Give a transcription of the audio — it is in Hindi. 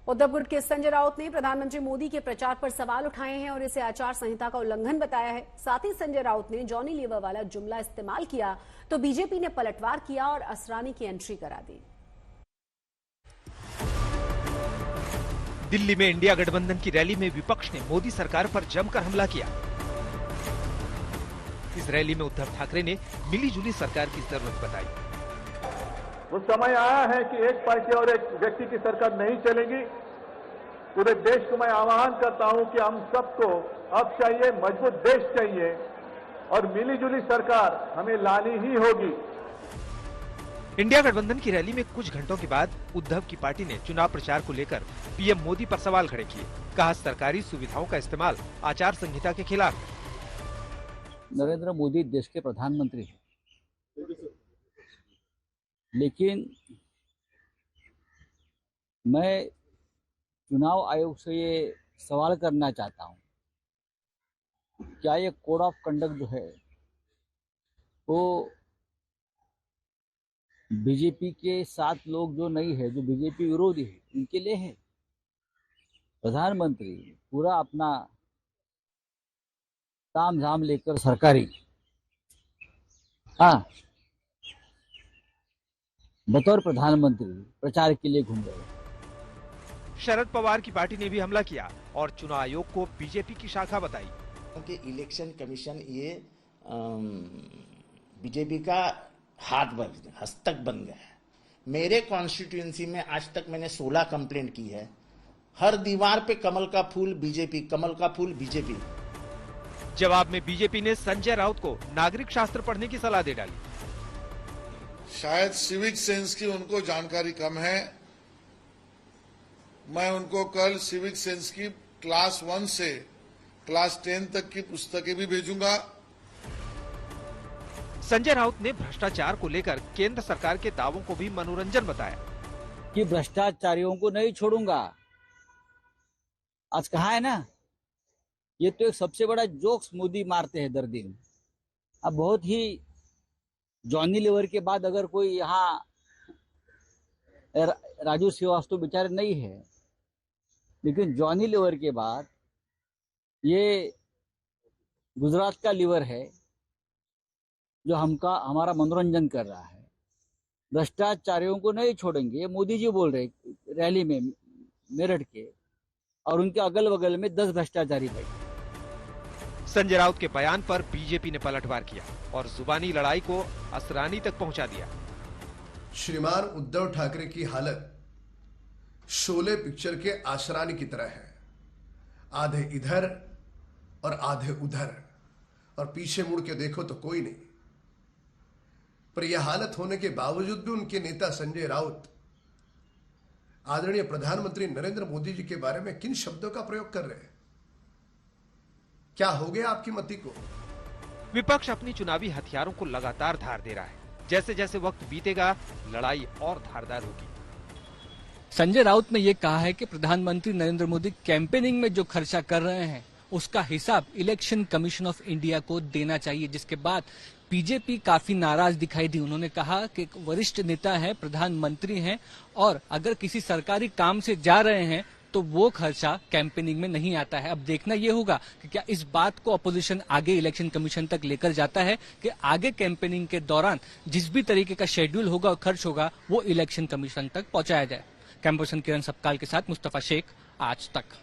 उद्धव गुट के संजय राउत ने प्रधानमंत्री मोदी के प्रचार पर सवाल उठाए हैं और इसे आचार संहिता का उल्लंघन बताया है। साथ ही संजय राउत ने जॉनी लीवर वाला जुमला इस्तेमाल किया तो बीजेपी ने पलटवार किया और असरानी की एंट्री करा दी। दिल्ली में इंडिया गठबंधन की रैली में विपक्ष ने मोदी सरकार पर जमकर हमला किया। इस रैली में उद्धव ठाकरे ने मिलीजुली सरकार की जरूरत बताई। वो समय आया है कि एक पार्टी और एक व्यक्ति की सरकार नहीं चलेगी। पूरे देश को मैं आह्वान करता हूं कि हम सबको अब चाहिए, मजबूत देश चाहिए और मिलीजुली सरकार हमें लानी ही होगी। इंडिया गठबंधन की रैली में कुछ घंटों के बाद उद्धव की पार्टी ने चुनाव प्रचार को लेकर पीएम मोदी पर सवाल खड़े किए। कहा, सरकारी सुविधाओं का इस्तेमाल आचार संहिता के खिलाफ। नरेंद्र मोदी देश के प्रधानमंत्री हैं, लेकिन मैं चुनाव आयोग से ये सवाल करना चाहता हूं, क्या ये कोड ऑफ कंडक्ट जो है वो बीजेपी के साथ लोग जो नहीं है, जो बीजेपी विरोधी है, उनके लिए है? प्रधानमंत्री पूरा अपना ताम झाम लेकर सरकारी बतौर प्रधानमंत्री प्रचार के लिए घूम रहे। शरद पवार की पार्टी ने भी हमला किया और चुनाव आयोग को बीजेपी की शाखा बताई। क्योंकि इलेक्शन कमीशन ये बीजेपी का हस्तक बन गया है। मेरे कॉन्स्टिट्यूएंसी में आज तक मैंने 16 कंप्लेंट की है। हर दीवार पे कमल का फूल बीजेपी, कमल का फूल बीजेपी। जवाब में बीजेपी ने संजय राउत को नागरिक शास्त्र पढ़ने की सलाह दे डाली। शायद सिविक सेंस की उनको जानकारी कम है। मैं उनको कल सिविक सेंस की क्लास 1 से क्लास 10 तक की पुस्तकें भी भेजूंगा। संजय राउत ने भ्रष्टाचार को लेकर केंद्र सरकार के दावों को भी मनोरंजन बताया कि भ्रष्टाचारियों को नहीं छोड़ूंगा। आज कहा है ना, ये तो एक सबसे बड़ा जोक्स मोदी मारते हैं दर दिन। अब बहुत ही जॉनी लीवर के बाद अगर कोई यहाँ राजू श्रीवास्तव बेचारे नहीं है, लेकिन जॉनी लीवर के बाद ये गुजरात का लीवर है जो हमारा मनोरंजन कर रहा है। भ्रष्टाचारियों को नहीं छोड़ेंगे, मोदी जी बोल रहे रैली में मेरठ के, और उनके अगल बगल में 10 भ्रष्टाचारी बैठे। संजय राउत के बयान पर बीजेपी ने पलटवार किया और जुबानी लड़ाई को असरानी तक पहुंचा दिया। श्रीमान उद्धव ठाकरे की हालत शोले पिक्चर के आसरानी की तरह है। आधे इधर और आधे उधर, और पीछे मुड़ के देखो तो कोई नहीं। पर यह हालत होने के बावजूद भी उनके नेता संजय राउत आदरणीय प्रधानमंत्री नरेंद्र मोदी जी के बारे में किन शब्दों का प्रयोग कर रहे हैं? क्या हो गया आपकी मति को? विपक्ष अपनी चुनावी हथियारों को लगातार धार दे रहा है। जैसे जैसे वक्त बीतेगा, लड़ाई और धारदार होगी। संजय राउत ने यह कहा है कि प्रधानमंत्री नरेंद्र मोदी कैंपेनिंग में जो खर्चा कर रहे हैं उसका हिसाब इलेक्शन कमीशन ऑफ इंडिया को देना चाहिए, जिसके बाद बीजेपी काफी नाराज दिखाई दी। उन्होंने कहा कि एक वरिष्ठ नेता है, प्रधानमंत्री हैं, और अगर किसी सरकारी काम से जा रहे हैं तो वो खर्चा कैंपेनिंग में नहीं आता है। अब देखना ये होगा कि क्या इस बात को अपोजिशन आगे इलेक्शन कमीशन तक लेकर जाता है कि आगे कैंपेनिंग के दौरान जिस भी तरीके का शेड्यूल होगा और खर्च होगा वो इलेक्शन कमीशन तक पहुंचाया जाए। कैंपस किरण सबकाल के साथ मुस्तफा शेख, आज तक।